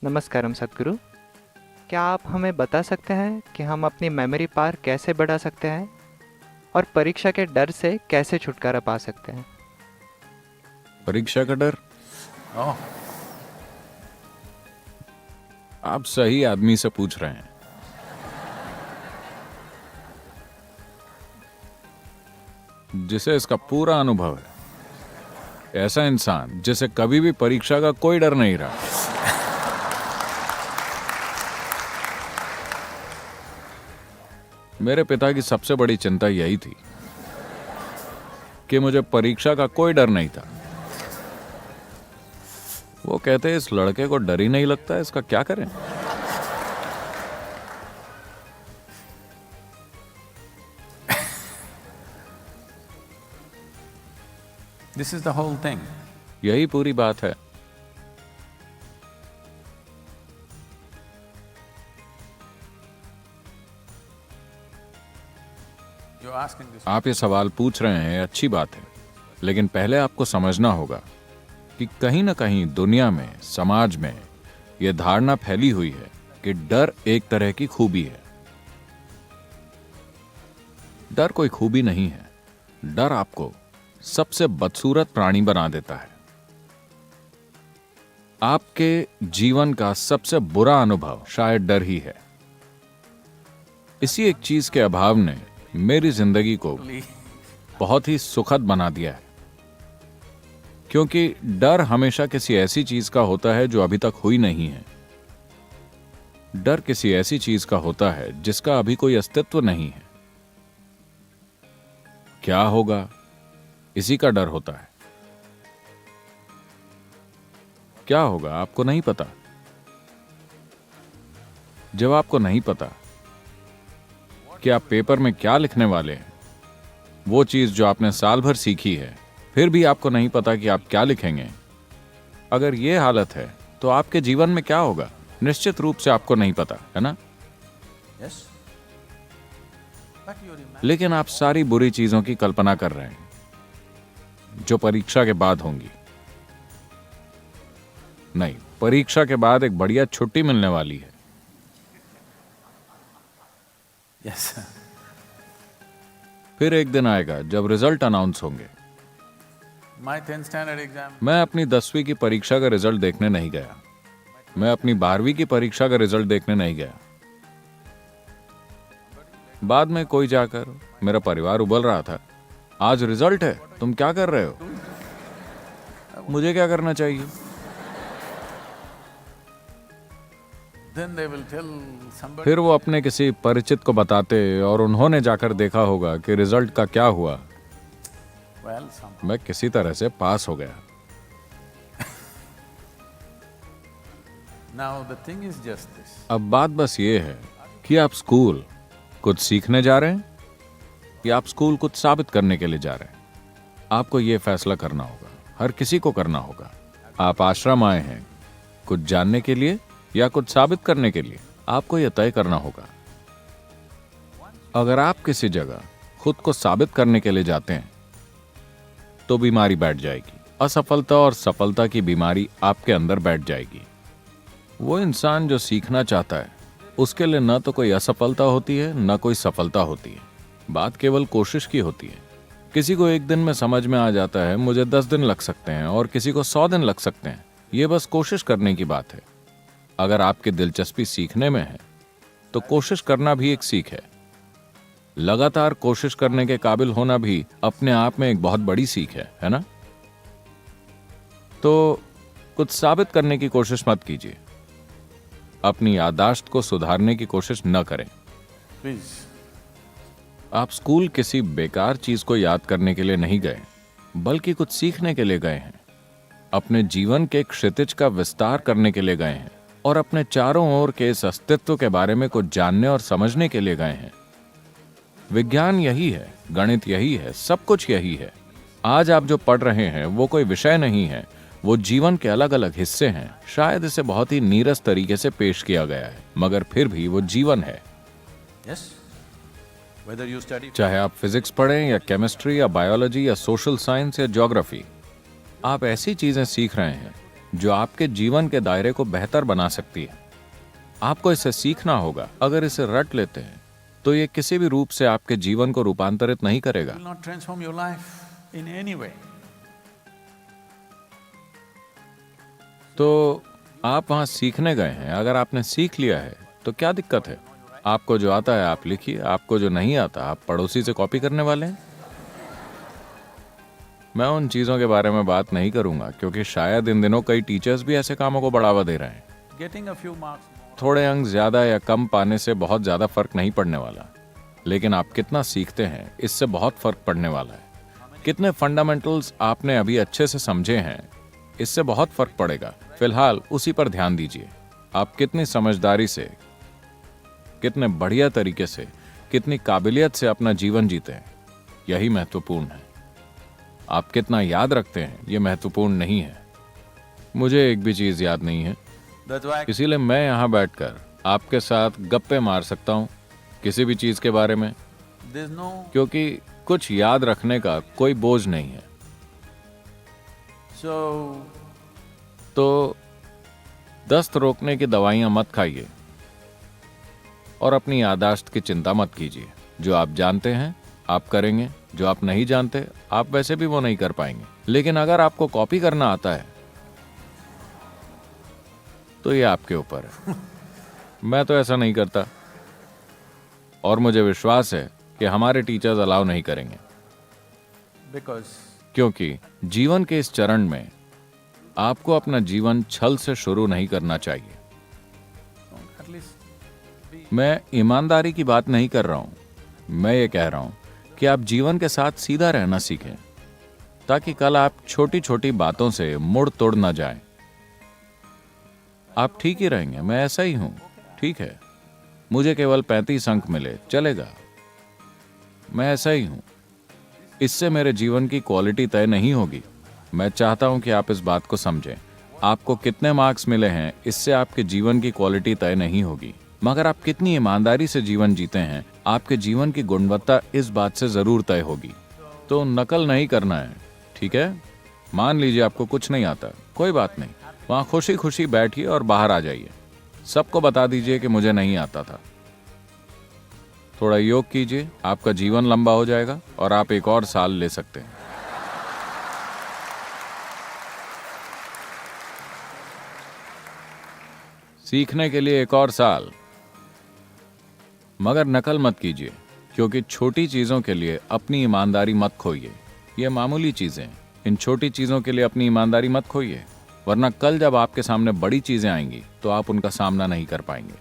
नमस्कारम सद्गुरु। क्या आप हमें बता सकते हैं कि हम अपनी मेमोरी पावर कैसे बढ़ा सकते हैं और परीक्षा के डर से कैसे छुटकारा पा सकते हैं? परीक्षा का डर? ओह, आप सही आदमी से पूछ रहे हैं। जिसे इसका पूरा अनुभव है, ऐसा इंसान जिसे कभी भी परीक्षा का कोई डर नहीं रहा। मेरे पिता की सबसे बड़ी चिंता यही थी कि मुझे परीक्षा का कोई डर नहीं था। वो कहते इस लड़के को डर ही नहीं लगता, इसका क्या करें। this is the whole thing. यही पूरी बात है। You're asking this. आप ये सवाल पूछ रहे हैं, अच्छी बात है, लेकिन पहले आपको समझना होगा कि कहीं ना कहीं दुनिया में, समाज में यह धारणा फैली हुई है कि डर एक तरह की खूबी है। डर कोई खूबी नहीं है। डर आपको सबसे बदसूरत प्राणी बना देता है। आपके जीवन का सबसे बुरा अनुभव शायद डर ही है। इसी एक चीज के अभाव ने मेरी जिंदगी को बहुत ही सुखद बना दिया है, क्योंकि डर हमेशा किसी ऐसी चीज का होता है जो अभी तक हुई नहीं है। डर किसी ऐसी चीज का होता है जिसका अभी कोई अस्तित्व नहीं है। क्या होगा, इसी का डर होता है। क्या होगा आपको नहीं पता। जब आपको नहीं पता कि आप पेपर में क्या लिखने वाले हैं, वो चीज जो आपने साल भर सीखी है, फिर भी आपको नहीं पता कि आप क्या लिखेंगे, अगर ये हालत है तो आपके जीवन में क्या होगा, निश्चित रूप से आपको नहीं पता, है ना? Yes. But you're imagining. लेकिन आप सारी बुरी चीजों की कल्पना कर रहे हैं जो परीक्षा के बाद होंगी। नहीं, परीक्षा के बाद एक बढ़िया छुट्टी मिलने वाली है। Yes. फिर एक दिन आएगा जब रिजल्ट अनाउंस होंगे। My 10th standard exam. मैं अपनी 10वीं की परीक्षा का रिजल्ट देखने नहीं गया। मैं अपनी 12वीं की परीक्षा का रिजल्ट देखने नहीं गया। बाद में कोई जाकर, मेरा परिवार उबल रहा था, आज रिजल्ट है, तुम क्या कर रहे हो? मुझे क्या करना चाहिए? Then they will tell somebody. फिर वो अपने किसी परिचित को बताते और उन्होंने जाकर देखा होगा कि रिजल्ट का क्या हुआ। Well, some. मैं किसी तरह से पास हो गया। Now the thing is just this. अब बात बस ये है कि आप स्कूल कुछ सीखने जा रहे हैं या आप स्कूल कुछ साबित करने के लिए जा रहे हैं। आपको ये फैसला करना होगा, हर किसी को करना होगा। आप आश्रम आए हैं कुछ जानने के लिए या कुछ साबित करने के लिए, आपको यह तय करना होगा। अगर आप किसी जगह खुद को साबित करने के लिए जाते हैं तो बीमारी बैठ जाएगी। असफलता और सफलता की बीमारी आपके अंदर बैठ जाएगी। वो इंसान जो सीखना चाहता है, उसके लिए न तो कोई असफलता होती है न कोई सफलता होती है। बात केवल कोशिश की होती है। किसी को एक दिन में समझ में आ जाता है, मुझे 10 दिन लग सकते हैं, और किसी को 100 दिन लग सकते हैं। ये बस कोशिश करने की बात है। अगर आपकी दिलचस्पी सीखने में है तो कोशिश करना भी एक सीख है। लगातार कोशिश करने के काबिल होना भी अपने आप में एक बहुत बड़ी सीख है ना? तो कुछ साबित करने की कोशिश मत कीजिए। अपनी याददाश्त को सुधारने की कोशिश न करें। Please. आप स्कूल किसी बेकार चीज को याद करने के लिए नहीं गए, बल्कि कुछ सीखने के लिए गए हैं। अपने जीवन के क्षितिज का विस्तार करने के लिए गए हैं और अपने चारों ओर के इस अस्तित्व के बारे में कुछ जानने और समझने के लिए गए हैं। विज्ञान यही है, गणित यही है, सब कुछ यही है। आज आप जो पढ़ रहे हैं वो कोई विषय नहीं है, वो जीवन के अलग अलग हिस्से हैं। शायद इसे बहुत ही नीरस तरीके से पेश किया गया है, मगर फिर भी वो जीवन है। Yes. Whether you study. चाहे आप फिजिक्स पढ़ें या केमिस्ट्री या बायोलॉजी या सोशल साइंस या ज्योग्राफी, आप ऐसी चीजें सीख रहे हैं जो आपके जीवन के दायरे को बेहतर बना सकती है। आपको इसे सीखना होगा। अगर इसे रट लेते हैं तो ये किसी भी रूप से आपके जीवन को रूपांतरित नहीं करेगा। It will not transform your life in any way. तो आप वहां सीखने गए हैं, अगर आपने सीख लिया है तो क्या दिक्कत है? आपको जो आता है आप लिखिए, आपको जो नहीं आता आप पड़ोसी से कॉपी करने वाले हैं। मैं उन चीजों के बारे में बात नहीं करूंगा क्योंकि शायद इन दिनों कई टीचर्स भी ऐसे कामों को बढ़ावा दे रहे हैं। Getting a few marks more. थोड़े अंक ज्यादा या कम पाने से बहुत ज्यादा फर्क नहीं पड़ने वाला, लेकिन आप कितना सीखते हैं इससे बहुत फर्क पड़ने वाला है। कितने फंडामेंटल्स आपने अभी अच्छे से समझे हैं इससे बहुत फर्क पड़ेगा। फिलहाल उसी पर ध्यान दीजिए। आप कितनी समझदारी से, कितने बढ़िया तरीके से, कितनी काबिलियत से अपना जीवन जीते हैं, यही महत्वपूर्ण है। आप कितना याद रखते हैं ये महत्वपूर्ण नहीं है। मुझे एक भी चीज याद नहीं है, That's why इसीलिए मैं यहाँ बैठकर आपके साथ गप्पे मार सकता हूँ किसी भी चीज के बारे में, there's no… क्योंकि कुछ याद रखने का कोई बोझ नहीं है। So, तो दस्त रोकने की दवाइयां मत खाइए और अपनी याददाश्त की चिंता मत कीजिए। जो आप जानते हैं आप करेंगे, जो आप नहीं जानते आप वैसे भी वो नहीं कर पाएंगे। लेकिन अगर आपको कॉपी करना आता है तो ये आपके ऊपर है। मैं तो ऐसा नहीं करता और मुझे विश्वास है कि हमारे टीचर्स अलाउ नहीं करेंगे, because क्योंकि जीवन के इस चरण में आपको अपना जीवन छल से शुरू नहीं करना चाहिए। at least be… मैं ईमानदारी की बात नहीं कर रहा हूं, मैं ये कह रहा हूं कि आप जीवन के साथ सीधा रहना सीखें ताकि कल आप छोटी छोटी बातों से मुड़ तोड़ ना जाएं। आप ठीक ही रहेंगे, मैं ऐसा ही हूं, ठीक है। मुझे केवल 35 अंक मिले चलेगा, मैं ऐसा ही हूं। इससे मेरे जीवन की क्वालिटी तय नहीं होगी। मैं चाहता हूं कि आप इस बात को समझें। आपको कितने मार्क्स मिले हैं इससे आपके जीवन की क्वालिटी तय नहीं होगी, मगर आप कितनी ईमानदारी से जीवन जीते हैं आपके जीवन की गुणवत्ता इस बात से जरूर तय होगी। तो नकल नहीं करना है, ठीक है। मान लीजिए आपको कुछ नहीं आता, कोई बात नहीं, वहां खुशी खुशी बैठिए और बाहर आ जाइए। सबको बता दीजिए कि मुझे नहीं आता था। थोड़ा योग कीजिए, आपका जीवन लंबा हो जाएगा और आप एक और साल ले सकते हैं। सीखने के लिए एक और साल, मगर नकल मत कीजिए, क्योंकि छोटी चीजों के लिए अपनी ईमानदारी मत खोइए। ये मामूली चीजें, इन छोटी चीजों के लिए अपनी ईमानदारी मत खोइए, वरना कल जब आपके सामने बड़ी चीजें आएंगी तो आप उनका सामना नहीं कर पाएंगे।